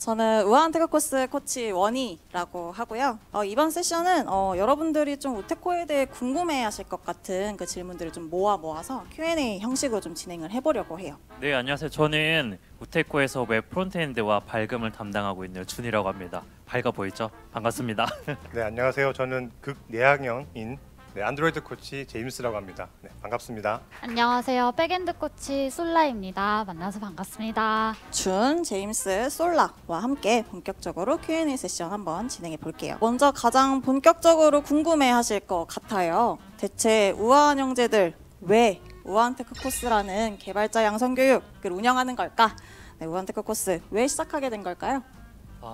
저는 우아한테크코스 코치 원희라고 하고요. 이번 세션은 여러분들이 좀 우테코에 대해 궁금해하실 것 같은 그 질문들을 좀 모아서 Q&A 형식으로 좀 진행을 해보려고 해요. 네, 안녕하세요. 저는 우테코에서 웹 프론트엔드와 밝음을 담당하고 있는 준이라고 합니다. 밝아 보이죠? 반갑습니다. 네, 안녕하세요. 저는 극내향형인 안드로이드 코치 제임스라고 합니다. 네, 반갑습니다. 안녕하세요. 백엔드 코치 솔라입니다. 만나서 반갑습니다. 준, 제임스, 솔라와 함께 본격적으로 Q&A 세션 한번 진행해 볼게요. 먼저 가장 본격적으로 궁금해하실 것 같아요. 대체 우아한 형제들 왜 우아한테크코스라는 개발자 양성교육을 운영하는 걸까? 네, 우아한테크코스 왜 시작하게 된 걸까요?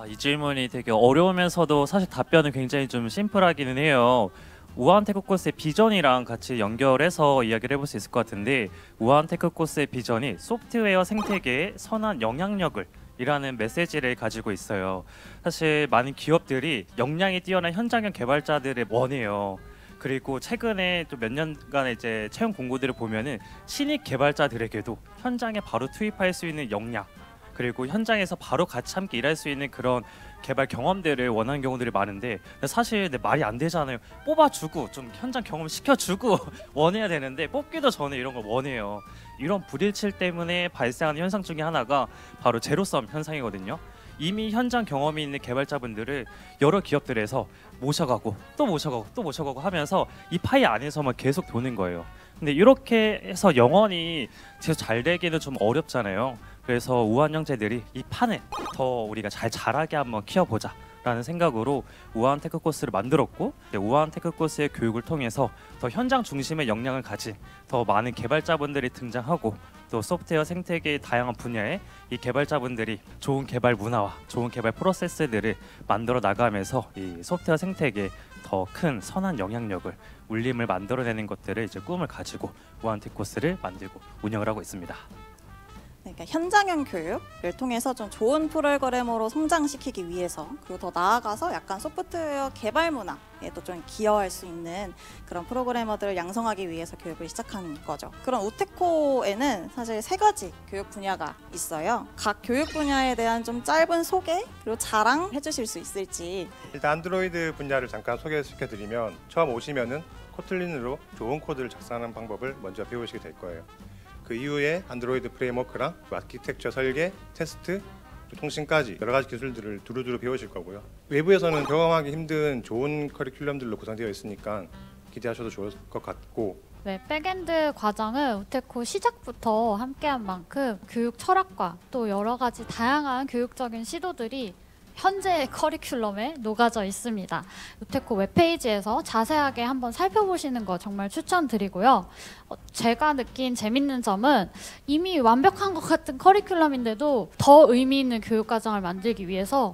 이 질문이 되게 어려우면서도 사실 답변은 굉장히 좀 심플하기는 해요. 우아한테크코스의 비전이랑 같이 연결해서 이야기를 해볼 수 있을 것 같은데, 우아한테크코스의 비전이 소프트웨어 생태계에 선한 영향력을 이라는 메시지를 가지고 있어요. 사실 많은 기업들이 역량이 뛰어난 현장형 개발자들을 원해요. 그리고 최근에 또 몇 년간의 이제 채용 공고들을 보면은 신입 개발자들에게도 현장에 바로 투입할 수 있는 역량, 그리고 현장에서 바로 같이 함께 일할 수 있는 그런 개발 경험들을 원하는 경우들이 많은데, 사실 말이 안 되잖아요. 뽑아주고 좀 현장 경험 시켜주고 원해야 되는데 뽑기도 전에 이런 걸 원해요. 이런 불일치 때문에 발생하는 현상 중에 하나가 바로 제로섬 현상이거든요. 이미 현장 경험이 있는 개발자분들을 여러 기업들에서 모셔가고 또 모셔가고 또 모셔가고 하면서 이 파이 안에서만 계속 도는 거예요. 근데 이렇게 해서 영원히 계속 잘 되기는 좀 어렵잖아요. 그래서 우아한 형제들이 이 판을 더 우리가 잘 자라게 한번 키워보자 라는 생각으로 우아한 테크코스를 만들었고, 우아한 테크코스의 교육을 통해서 더 현장 중심의 역량을 가진 더 많은 개발자분들이 등장하고, 또 소프트웨어 생태계의 다양한 분야에 이 개발자분들이 좋은 개발 문화와 좋은 개발 프로세스들을 만들어 나가면서 이 소프트웨어 생태계에 더 큰 선한 영향력을, 울림을 만들어내는 것들을 이제 꿈을 가지고 우아한 테크코스를 만들고 운영을 하고 있습니다. 그러니까 현장형 교육을 통해서 좀 좋은 프로그래머로 성장시키기 위해서, 그리고 더 나아가서 약간 소프트웨어 개발 문화에도 좀 기여할 수 있는 그런 프로그래머들을 양성하기 위해서 교육을 시작한 거죠. 그런 우테코에는 사실 3가지 교육 분야가 있어요. 각 교육 분야에 대한 좀 짧은 소개 그리고 자랑 해주실 수 있을지. 일단 안드로이드 분야를 잠깐 소개시켜드리면, 처음 오시면은 코틀린으로 좋은 코드를 작성하는 방법을 먼저 배우시게 될 거예요. 그 이후에 안드로이드 프레임워크랑 아키텍처 설계, 테스트, 통신까지 여러 가지 기술들을 두루두루 배우실 거고요. 외부에서는 경험하기 힘든 좋은 커리큘럼들로 구성되어 있으니까 기대하셔도 좋을 것 같고, 네, 백엔드 과정은 우테코 시작부터 함께한 만큼 교육 철학과 또 여러 가지 다양한 교육적인 시도들이 현재 커리큘럼에 녹아져 있습니다. 우테코 웹페이지에서 자세하게 한번 살펴보시는 거 정말 추천드리고요. 제가 느낀 재밌는 점은 이미 완벽한 것 같은 커리큘럼인데도 더 의미 있는 교육 과정을 만들기 위해서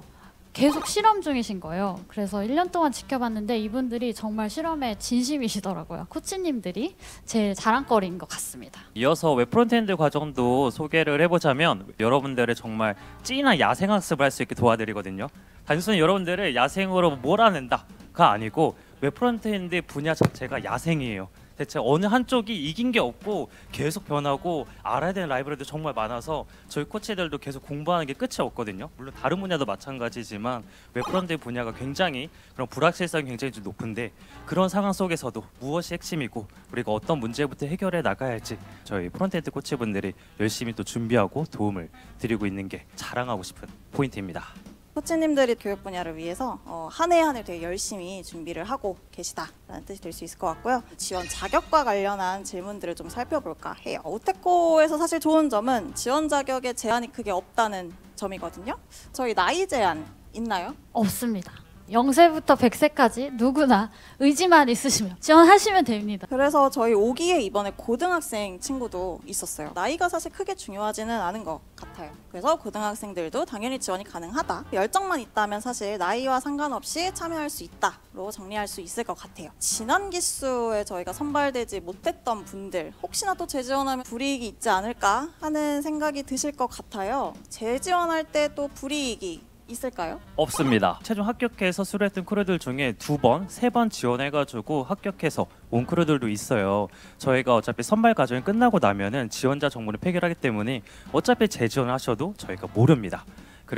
계속 실험 중이신 거예요. 그래서 1년 동안 지켜봤는데 이분들이 정말 실험에 진심이시더라고요. 코치님들이 제일 자랑거리인 것 같습니다. 이어서 웹 프론트엔드 과정도 소개를 해보자면, 여러분들의 정말 찐한 야생학습을 할 수 있게 도와드리거든요. 단순히 여러분들을 야생으로 몰아낸다가 아니고 웹 프론트엔드 분야 자체가 야생이에요. 대체 어느 한쪽이 이긴 게 없고 계속 변하고 알아야 되는 라이브러리도 정말 많아서 저희 코치들도 계속 공부하는 게 끝이 없거든요. 물론 다른 분야도 마찬가지지만 웹 프론트엔드 분야가 굉장히 그런 불확실성이 굉장히 좀 높은데, 그런 상황 속에서도 무엇이 핵심이고 우리가 어떤 문제부터 해결해 나가야 할지 저희 프론트엔드 코치분들이 열심히 또 준비하고 도움을 드리고 있는 게 자랑하고 싶은 포인트입니다. 코치님들이 교육 분야를 위해서 한 해 한 해 되게 열심히 준비를 하고 계시다라는 뜻이 될 수 있을 것 같고요. 지원 자격과 관련한 질문들을 좀 살펴볼까 해요. 우테코에서 사실 좋은 점은 지원 자격에 제한이 크게 없다는 점이거든요. 저희 나이 제한 있나요? 없습니다. 0세부터 100세까지 누구나 의지만 있으시면 지원하시면 됩니다. 그래서 저희 5기에 이번에 고등학생 친구도 있었어요. 나이가 사실 크게 중요하지는 않은 것 같아요. 그래서 고등학생들도 당연히 지원이 가능하다. 열정만 있다면 사실 나이와 상관없이 참여할 수 있다로 정리할 수 있을 것 같아요. 지난 기수에 저희가 선발되지 못했던 분들, 혹시나 또 재지원하면 불이익이 있지 않을까 하는 생각이 드실 것 같아요. 재지원할 때 또 불이익이 있을까요? 없습니다. 최종 합격해서 수료했던 크루들 중에 2번, 3번 지원해가지고 합격해서 온 크루들도 있어요. 저희가 어차피 선발 과정이 끝나고 나면은 지원자 정보를 폐기하기 때문에 어차피 재지원을 하셔도 저희가 모릅니다.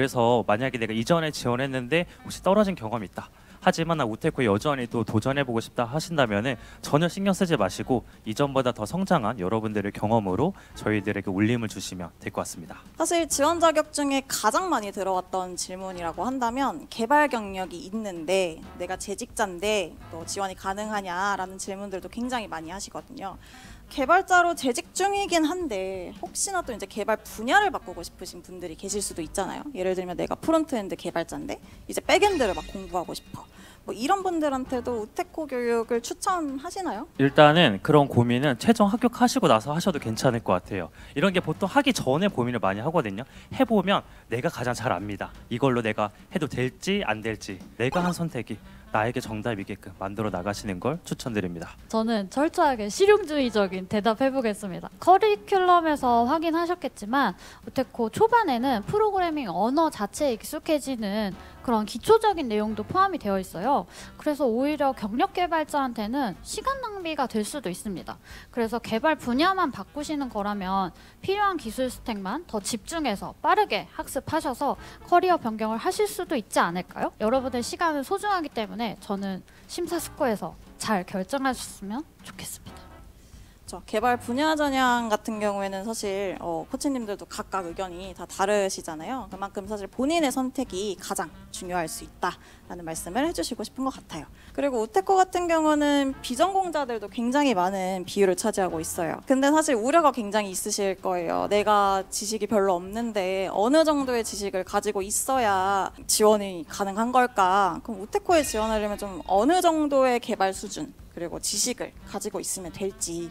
그래서 만약에 내가 이전에 지원했는데 혹시 떨어진 경험이 있다. 하지만 나 우테코에 여전히 또 도전해보고 싶다 하신다면은 전혀 신경 쓰지 마시고 이전보다 더 성장한 여러분들의 경험으로 저희들에게 울림을 주시면 될 것 같습니다. 사실 지원 자격 중에 가장 많이 들어왔던 질문이라고 한다면 개발 경력이 있는데 내가 재직자인데 또 지원이 가능하냐라는 질문들도 굉장히 많이 하시거든요. 개발자로 재직 중이긴 한데 혹시나 또 이제 개발 분야를 바꾸고 싶으신 분들이 계실 수도 있잖아요. 예를 들면 내가 프론트엔드 개발자인데 이제 백엔드를 막 공부하고 싶어. 뭐 이런 분들한테도 우테코 교육을 추천하시나요? 일단은 그런 고민은 최종 합격하시고 나서 하셔도 괜찮을 것 같아요. 이런 게 보통 하기 전에 고민을 많이 하거든요. 해보면 내가 가장 잘 압니다. 이걸로 내가 해도 될지 안 될지 내가 한 선택이 나에게 정답이게끔 만들어 나가시는 걸 추천드립니다. 저는 철저하게 실용주의적인 대답해보겠습니다. 커리큘럼에서 확인하셨겠지만 우테코 초반에는 프로그래밍 언어 자체에 익숙해지는 그런 기초적인 내용도 포함이 되어 있어요. 그래서 오히려 경력 개발자한테는 시간 낭비가 될 수도 있습니다. 그래서 개발 분야만 바꾸시는 거라면 필요한 기술 스택만 더 집중해서 빠르게 학습하셔서 커리어 변경을 하실 수도 있지 않을까요? 여러분의 시간은 소중하기 때문에 저는 심사숙고해서 잘 결정하셨으면 좋겠습니다. 개발 분야 전형 같은 경우에는 사실 코치님들도 각각 의견이 다 다르시잖아요. 그만큼 사실 본인의 선택이 가장 중요할 수 있다라는 말씀을 해주시고 싶은 것 같아요. 그리고 우테코 같은 경우는 비전공자들도 굉장히 많은 비율을 차지하고 있어요. 근데 사실 우려가 굉장히 있으실 거예요. 내가 지식이 별로 없는데 어느 정도의 지식을 가지고 있어야 지원이 가능한 걸까? 그럼 우테코에 지원하려면 좀 어느 정도의 개발 수준 그리고 지식을 가지고 있으면 될지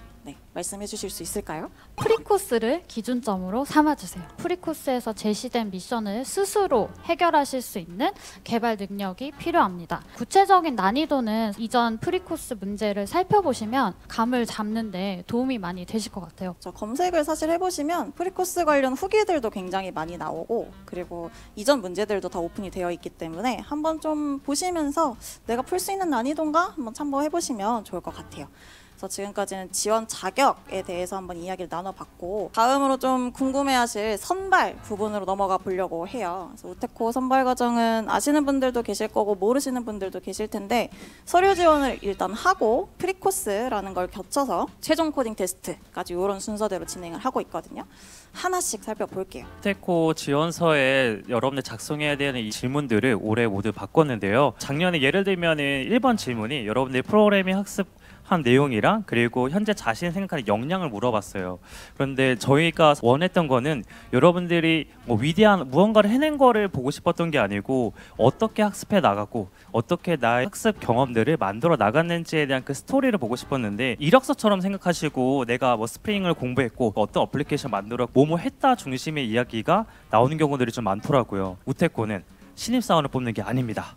말씀해 주실 수 있을까요? 프리코스를 기준점으로 삼아주세요. 프리코스에서 제시된 미션을 스스로 해결하실 수 있는 개발 능력이 필요합니다. 구체적인 난이도는 이전 프리코스 문제를 살펴보시면 감을 잡는데 도움이 많이 되실 것 같아요. 검색을 사실 해보시면 프리코스 관련 후기들도 굉장히 많이 나오고 그리고 이전 문제들도 다 오픈이 되어 있기 때문에 한번 좀 보시면서 내가 풀 수 있는 난이도인가 한번 참고해 보시면 좋을 것 같아요. 그래서 지금까지는 지원 자격에 대해서 한번 이야기를 나눠봤고 다음으로 좀 궁금해하실 선발 부분으로 넘어가 보려고 해요. 그래서 우테코 선발 과정은 아시는 분들도 계실 거고 모르시는 분들도 계실 텐데 서류 지원을 일단 하고 프리코스라는 걸 겹쳐서 최종 코딩 테스트까지 이런 순서대로 진행을 하고 있거든요. 하나씩 살펴볼게요. 우테코 지원서에 여러분들 작성해야 되는 이 질문들을 올해 모두 바꿨는데요. 작년에 예를 들면은 1번 질문이 여러분들 프로그래밍 학습한 내용이랑 그리고 현재 자신 생각하는 역량을 물어봤어요. 그런데 저희가 원했던 거는 여러분들이 뭐 위대한 무언가를 해낸 거를 보고 싶었던 게 아니고 어떻게 학습해 나가고 어떻게 나의 학습 경험들을 만들어 나갔는지에 대한 그 스토리를 보고 싶었는데 이력서처럼 생각하시고 내가 뭐 스프링을 공부했고 어떤 어플리케이션 만들었고 뭐뭐 했다 중심의 이야기가 나오는 경우들이 좀 많더라고요. 우테코는 신입사원을 뽑는 게 아닙니다.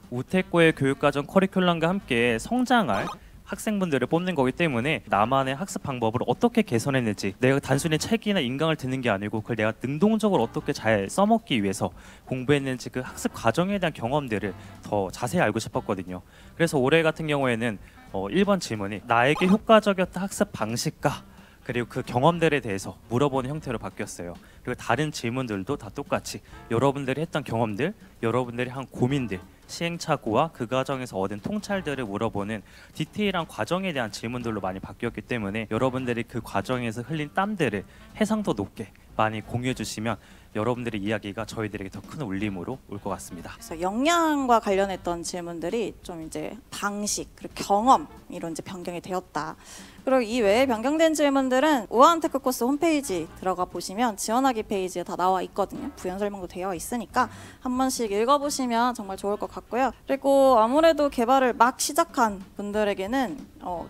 우테코의 교육과정 커리큘럼과 함께 성장할 학생분들을 뽑는 거기 때문에 나만의 학습 방법을 어떻게 개선했는지 내가 단순히 책이나 인강을 듣는 게 아니고 그걸 내가 능동적으로 어떻게 잘 써먹기 위해서 공부했는지 그 학습 과정에 대한 경험들을 더 자세히 알고 싶었거든요. 그래서 올해 같은 경우에는 1번 질문이 나에게 효과적이었던 학습 방식과 그리고 그 경험들에 대해서 물어보는 형태로 바뀌었어요. 그리고 다른 질문들도 다 똑같이 여러분들이 했던 경험들, 여러분들이 한 고민들, 시행착오와 그 과정에서 얻은 통찰들을 물어보는 디테일한 과정에 대한 질문들로 많이 바뀌었기 때문에 여러분들이 그 과정에서 흘린 땀들을 해상도 높게 많이 공유해 주시면 여러분들의 이야기가 저희들에게 더 큰 울림으로 올 것 같습니다. 그래서 역량과 관련했던 질문들이 좀 이제 방식 그리고 경험으로 이제 변경이 되었다. 그리고 이 외에 변경된 질문들은 우아한테크 코스 홈페이지 들어가 보시면 지원하기 페이지에 다 나와 있거든요. 부연 설명도 되어 있으니까 한 번씩 읽어보시면 정말 좋을 것 같고요. 그리고 아무래도 개발을 막 시작한 분들에게는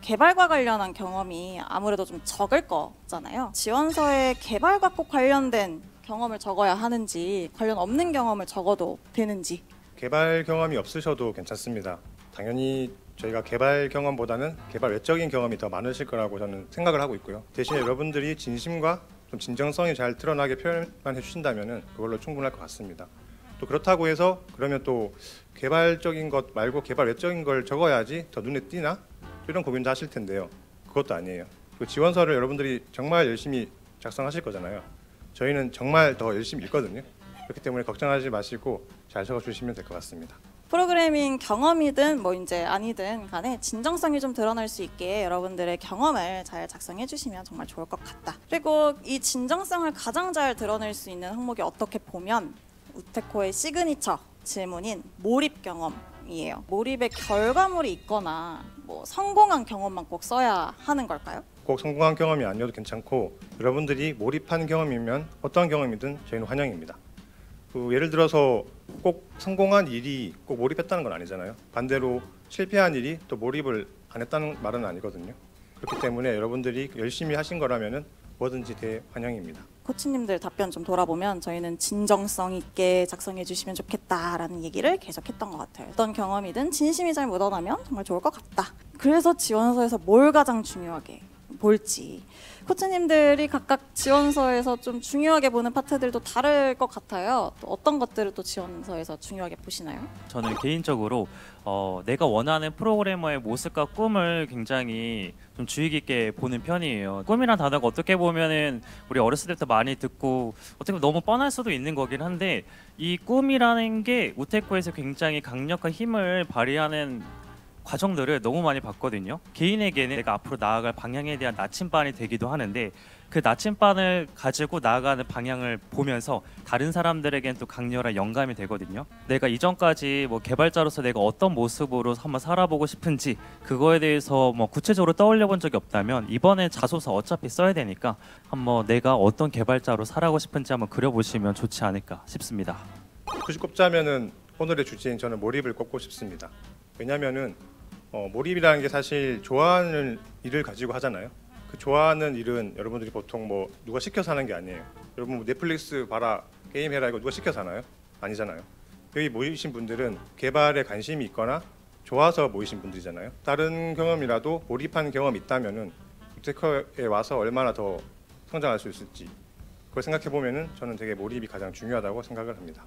개발과 관련한 경험이 아무래도 좀 적을 거잖아요. 지원서에 개발과 꼭 관련된 경험을 적어야 하는지 관련 없는 경험을 적어도 되는지 개발 경험이 없으셔도 괜찮습니다. 당연히 저희가 개발 경험보다는 개발 외적인 경험이 더 많으실 거라고 저는 생각을 하고 있고요. 대신에 여러분들이 진심과 좀 진정성이 잘 드러나게 표현만 해주신다면 그걸로 충분할 것 같습니다. 또 그렇다고 해서 그러면 또 개발적인 것 말고 개발 외적인 걸 적어야지 더 눈에 띄나? 이런 고민도 하실 텐데요. 그것도 아니에요. 그 지원서를 여러분들이 정말 열심히 작성하실 거잖아요. 저희는 정말 더 열심히 읽거든요. 그렇기 때문에 걱정하지 마시고 잘 적어주시면 될 것 같습니다. 프로그래밍 경험이든 뭐 이제 아니든 간에 진정성이 좀 드러날 수 있게 여러분들의 경험을 잘 작성해 주시면 정말 좋을 것 같다. 그리고 이 진정성을 가장 잘 드러낼 수 있는 항목이 어떻게 보면 우테코의 시그니처 질문인 몰입 경험이에요. 몰입의 결과물이 있거나 뭐 성공한 경험만 꼭 써야 하는 걸까요? 꼭 성공한 경험이 아니어도 괜찮고 여러분들이 몰입한 경험이면 어떠한 경험이든 저희는 환영입니다. 예를 들어서 꼭 성공한 일이 꼭 몰입했다는 건 아니잖아요. 반대로 실패한 일이 또 몰입을 안 했다는 말은 아니거든요. 그렇기 때문에 여러분들이 열심히 하신 거라면은 뭐든지 대환영입니다. 코치님들 답변 좀 돌아보면 저희는 진정성 있게 작성해 주시면 좋겠다라는 얘기를 계속했던 것 같아요. 어떤 경험이든 진심이 잘 묻어나면 정말 좋을 것 같다. 그래서 지원서에서 뭘 가장 중요하게 볼지 코치님들이 각각 지원서에서 좀 중요하게 보는 파트들도 다를 것 같아요. 또 어떤 것들을 또 지원서에서 중요하게 보시나요? 저는 개인적으로 내가 원하는 프로그래머의 모습과 꿈을 굉장히 좀 주의 깊게 보는 편이에요. 꿈이란 단어가 어떻게 보면은 우리 어렸을 때부터 많이 듣고 어떻게 보면 너무 뻔할 수도 있는 거긴 한데 이 꿈이라는 게 우테코에서 굉장히 강력한 힘을 발휘하는 과정들을 너무 많이 봤거든요. 개인에게는 내가 앞으로 나아갈 방향에 대한 나침반이 되기도 하는데 그 나침반을 가지고 나아가는 방향을 보면서 다른 사람들에겐 또 강렬한 영감이 되거든요. 내가 이전까지 뭐 개발자로서 내가 어떤 모습으로 한번 살아보고 싶은지 그거에 대해서 뭐 구체적으로 떠올려 본 적이 없다면 이번에 자소서 어차피 써야 되니까 한번 내가 어떤 개발자로 살아가고 싶은지 한번 그려보시면 좋지 않을까 싶습니다. 굳이 꼽자면은 오늘의 주제인 저는 몰입을 꼽고 싶습니다. 왜냐면은 몰입이라는 게 사실 좋아하는 일을 가지고 하잖아요. 그 좋아하는 일은 여러분들이 보통 뭐 누가 시켜서 하는 게 아니에요. 여러분 뭐 넷플릭스 봐라, 게임 해라 이거 누가 시켜서 하나요? 아니잖아요. 여기 모이신 분들은 개발에 관심이 있거나 좋아서 모이신 분들이잖아요. 다른 경험이라도 몰입한 경험이 있다면은 우테코에 와서 얼마나 더 성장할 수 있을지 그걸 생각해 보면은 저는 되게 몰입이 가장 중요하다고 생각을 합니다.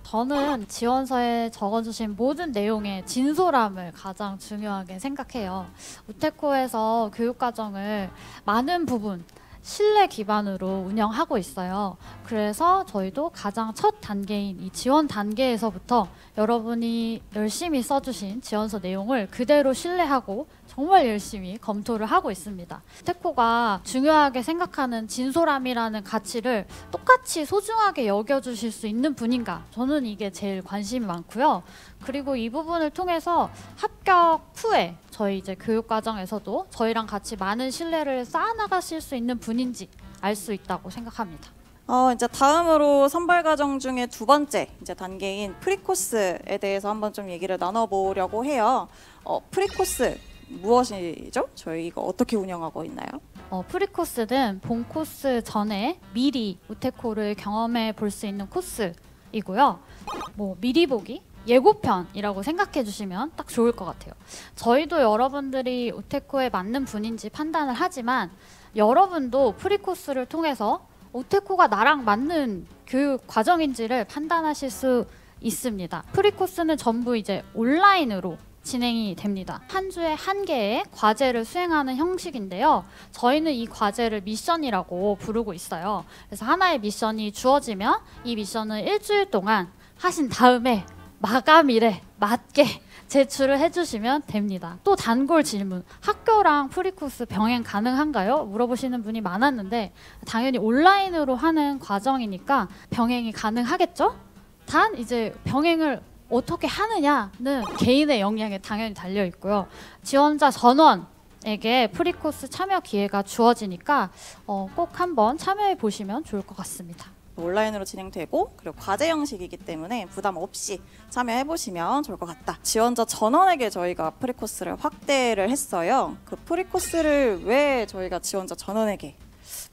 저는 지원서에 적어주신 모든 내용의 진솔함을 가장 중요하게 생각해요. 우테코에서 교육과정을 많은 부분 신뢰 기반으로 운영하고 있어요. 그래서 저희도 가장 첫 단계인 이 지원 단계에서부터 여러분이 열심히 써주신 지원서 내용을 그대로 신뢰하고 정말 열심히 검토를 하고 있습니다. 우테코가 중요하게 생각하는 진솔함이라는 가치를 똑같이 소중하게 여겨주실 수 있는 분인가? 저는 이게 제일 관심이 많고요. 그리고 이 부분을 통해서 합격 후에 저희 이제 교육과정에서도 저희랑 같이 많은 신뢰를 쌓아나가실 수 있는 분인지 알 수 있다고 생각합니다. 이제 다음으로 선발 과정 중에 두 번째 이제 단계인 프리코스에 대해서 한번 좀 얘기를 나눠보려고 해요. 프리코스 무엇이죠? 저희 이거 어떻게 운영하고 있나요? 프리코스는 본 코스 전에 미리 우테코를 경험해 볼 수 있는 코스이고요. 뭐 미리 보기, 예고편이라고 생각해 주시면 딱 좋을 것 같아요. 저희도 여러분들이 우테코에 맞는 분인지 판단을 하지만 여러분도 프리코스를 통해서 우테코가 나랑 맞는 교육 과정인지를 판단하실 수 있습니다. 프리코스는 전부 이제 온라인으로 진행이 됩니다. 한 주에 한 개의 과제를 수행하는 형식인데요. 저희는 이 과제를 미션이라고 부르고 있어요. 그래서 하나의 미션이 주어지면 이 미션을 일주일 동안 하신 다음에 마감일에 맞게 제출을 해주시면 됩니다. 또 단골 질문, 학교랑 프리코스 병행 가능한가요? 물어보시는 분이 많았는데 당연히 온라인으로 하는 과정이니까 병행이 가능하겠죠? 단 이제 병행을 어떻게 하느냐는 개인의 역량에 당연히 달려 있고요. 지원자 전원에게 프리코스 참여 기회가 주어지니까 꼭 한번 참여해 보시면 좋을 것 같습니다. 온라인으로 진행되고 그리고 과제 형식이기 때문에 부담 없이 참여해 보시면 좋을 것 같다. 지원자 전원에게 저희가 프리코스를 확대를 했어요. 그 프리코스를 왜 저희가 지원자 전원에게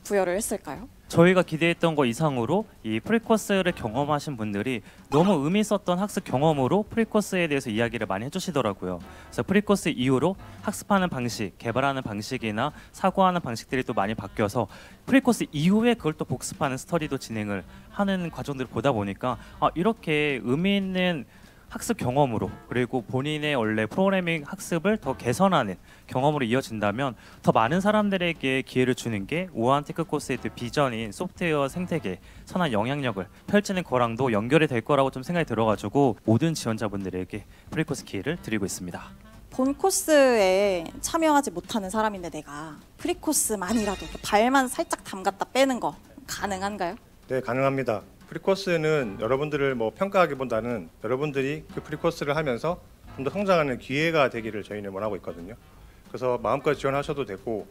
부여를 했을까요? 저희가 기대했던 것 이상으로 이 프리코스를 경험하신 분들이 너무 의미 있었던 학습 경험으로 프리코스에 대해서 이야기를 많이 해주시더라고요. 그래서 프리코스 이후로 학습하는 방식, 개발하는 방식이나 사고하는 방식들이 또 많이 바뀌어서 프리코스 이후에 그걸 또 복습하는 스터디도 진행을 하는 과정들을 보다 보니까 이렇게 의미 있는 학습 경험으로 그리고 본인의 원래 프로그래밍 학습을 더 개선하는 경험으로 이어진다면 더 많은 사람들에게 기회를 주는 게 우아한 테크 코스의 비전인 소프트웨어 생태계 선한 영향력을 펼치는 거랑도 연결이 될 거라고 좀 생각이 들어가지고 모든 지원자분들에게 프리코스 기회를 드리고 있습니다. 본 코스에 참여하지 못하는 사람인데 내가 프리코스만이라도 발만 살짝 담갔다 빼는 거 가능한가요? 네, 가능합니다. 프리코스는 여러분들을 평가하기보다는 여러분들이 그 프리코스를 하면서 좀 더 성장하는 기회가 되기를 저희는 원하고 있거든요. 그래서 마음껏 지원하셔도 되고,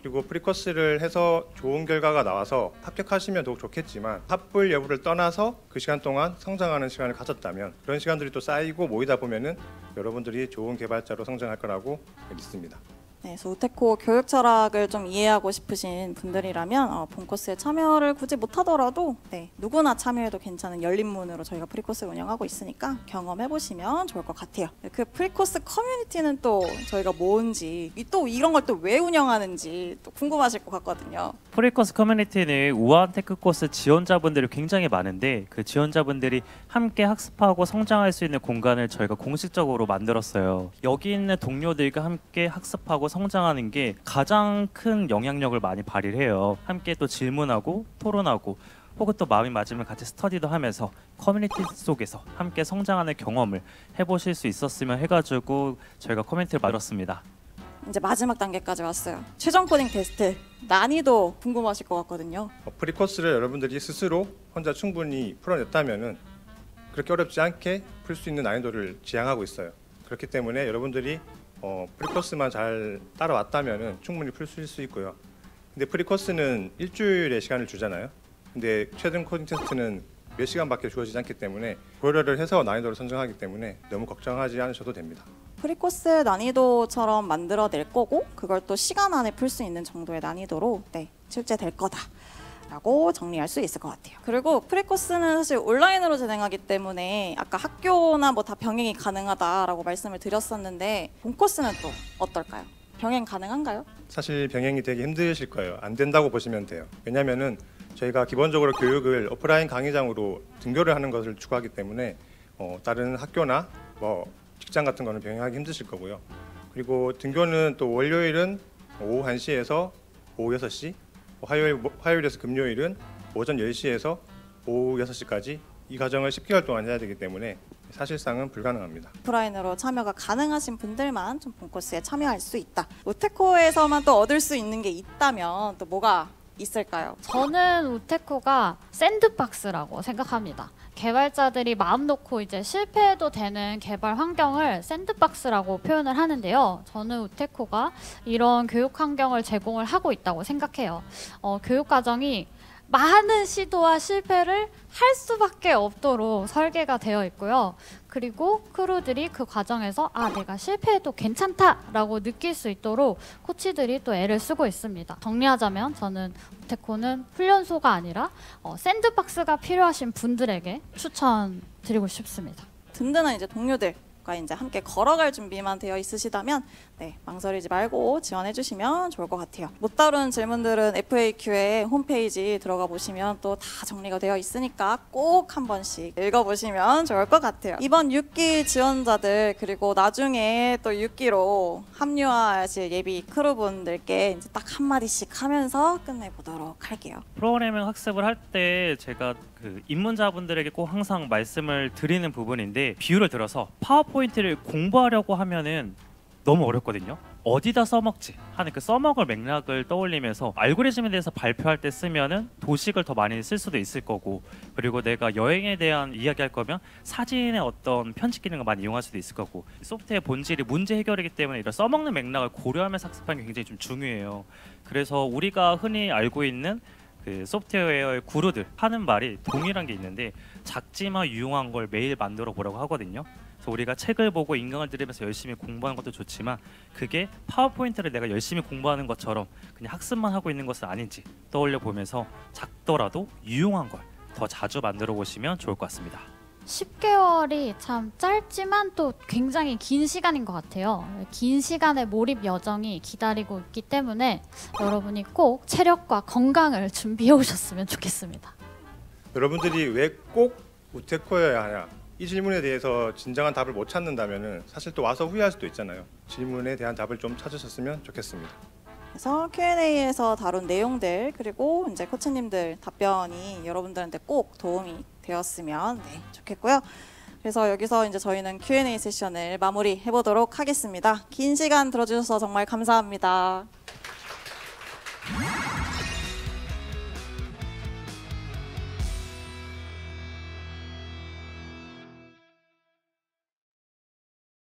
그리고 프리코스를 해서 좋은 결과가 나와서 합격하시면 더욱 좋겠지만 합불 여부를 떠나서 그 시간 동안 성장하는 시간을 가졌다면 그런 시간들이 또 쌓이고 모이다 보면은 여러분들이 좋은 개발자로 성장할 거라고 믿습니다. 네, 그래서 우테코 교육 철학을 좀 이해하고 싶으신 분들이라면 본 코스에 참여를 굳이 못하더라도 누구나 참여해도 괜찮은 열린 문으로 저희가 프리코스를 운영하고 있으니까 경험해 보시면 좋을 것 같아요. 그 프리코스 커뮤니티는 또 저희가 뭔지 또 이런 걸 또 왜 운영하는지 또 궁금하실 것 같거든요. 프리코스 커뮤니티는 우아한 테크 코스 지원자분들이 굉장히 많은데 그 지원자분들이 함께 학습하고 성장할 수 있는 공간을 저희가 공식적으로 만들었어요. 여기 있는 동료들과 함께 학습하고 성장하는 게 가장 큰 영향력을 많이 발휘를 해요. 함께 또 질문하고 토론하고 혹은 또 마음이 맞으면 같이 스터디도 하면서 커뮤니티 속에서 함께 성장하는 경험을 해보실 수 있었으면 해가지고 저희가 커뮤니티를 만들었습니다. 이제 마지막 단계까지 왔어요. 최종 코딩 테스트 난이도 궁금하실 것 같거든요. 프리코스를 여러분들이 스스로 혼자 충분히 풀어냈다면은 그렇게 어렵지 않게 풀 수 있는 난이도를 지향하고 있어요. 그렇기 때문에 여러분들이 프리코스만 잘 따라왔다면은 충분히 풀 수 있고요. 근데 프리코스는 일주일의 시간을 주잖아요. 근데 최종 코딩 테스트는 몇 시간밖에 주어지지 않기 때문에 고려를 해서 난이도를 선정하기 때문에 너무 걱정하지 않으셔도 됩니다. 프리코스 난이도처럼 만들어낼 거고 그걸 또 시간 안에 풀 수 있는 정도의 난이도로 실제 될 거다라고 정리할 수 있을 것 같아요. 그리고 프리코스는 사실 온라인으로 진행하기 때문에 아까 학교나 다 병행이 가능하다라고 말씀을 드렸었는데 본 코스는 또 어떨까요? 병행 가능한가요? 사실 병행이 되게 힘드실 거예요. 안 된다고 보시면 돼요. 왜냐하면은 저희가 기본적으로 교육을 오프라인 강의장으로 등교를 하는 것을 추구하기 때문에 다른 학교나 직장 같은 거는 병행하기 힘드실 거고요. 그리고 등교는 또 월요일은 오후 1시에서 오후 6시, 화요일에서 금요일은 오전 10시에서 오후 6시까지 이 과정을 10개월 동안 해야 되기 때문에 사실상은 불가능합니다. 오프라인으로 참여가 가능하신 분들만 좀 본 코스에 참여할 수 있다. 우테코에서만 또 얻을 수 있는 게 있다면 또 뭐가 있을까요? 저는 우테코가 샌드박스라고 생각합니다. 개발자들이 마음 놓고 이제 실패해도 되는 개발 환경을 샌드박스라고 표현을 하는데요. 저는 우테코가 이런 교육 환경을 제공을 하고 있다고 생각해요. 교육 과정이 많은 시도와 실패를 할 수밖에 없도록 설계가 되어 있고요. 그리고 크루들이 그 과정에서 내가 실패해도 괜찮다라고 느낄 수 있도록 코치들이 또 애를 쓰고 있습니다. 정리하자면 저는 우테코는 훈련소가 아니라 샌드박스가 필요하신 분들에게 추천드리고 싶습니다. 든든한 이제 동료들과 이제 함께 걸어갈 준비만 되어 있으시다면 망설이지 말고 지원해 주시면 좋을 것 같아요. 못 다룬 질문들은 FAQ에 홈페이지 들어가 보시면 또 다 정리가 되어 있으니까 꼭 한 번씩 읽어보시면 좋을 것 같아요. 이번 6기 지원자들 그리고 나중에 또 6기로 합류하실 예비 크루분들께 이제 딱 한마디씩 하면서 끝내보도록 할게요. 프로그래밍 학습을 할 때 제가 그 입문자분들에게 꼭 항상 말씀을 드리는 부분인데 비유를 들어서 파워포인트를 공부하려고 하면은 너무 어렵거든요. 어디다 써먹지 하는 그 써먹을 맥락을 떠올리면서 알고리즘에 대해서 발표할 때 쓰면은 도식을 더 많이 쓸 수도 있을 거고, 그리고 내가 여행에 대한 이야기할 거면 사진의 어떤 편집 기능을 많이 이용할 수도 있을 거고, 소프트웨어 본질이 문제 해결이기 때문에 이런 써먹는 맥락을 고려하면서 학습하는 게 굉장히 좀 중요해요. 그래서 우리가 흔히 알고 있는 그 소프트웨어의 구루들 하는 말이 동일한 게 있는데 작지만 유용한 걸 매일 만들어 보라고 하거든요. 그래서 우리가 책을 보고 인강을 들으면서 열심히 공부하는 것도 좋지만 그게 파워포인트를 내가 열심히 공부하는 것처럼 그냥 학습만 하고 있는 것은 아닌지 떠올려 보면서 작더라도 유용한 걸 더 자주 만들어 보시면 좋을 것 같습니다. 10개월이 참 짧지만 또 굉장히 긴 시간인 것 같아요. 긴 시간의 몰입 여정이 기다리고 있기 때문에 여러분이 꼭 체력과 건강을 준비해 오셨으면 좋겠습니다. 여러분들이 왜 꼭 우테코여야 하냐, 이 질문에 대해서 진정한 답을 못 찾는다면 사실 또 와서 후회할 수도 있잖아요. 질문에 대한 답을 좀 찾으셨으면 좋겠습니다. 그래서 Q&A에서 다룬 내용들 그리고 이제 코치님들 답변이 여러분들한테 꼭 도움이 되었으면 좋겠고요. 그래서 여기서 이제 저희는 Q&A 세션을 마무리해 보도록 하겠습니다. 긴 시간 들어주셔서 정말 감사합니다.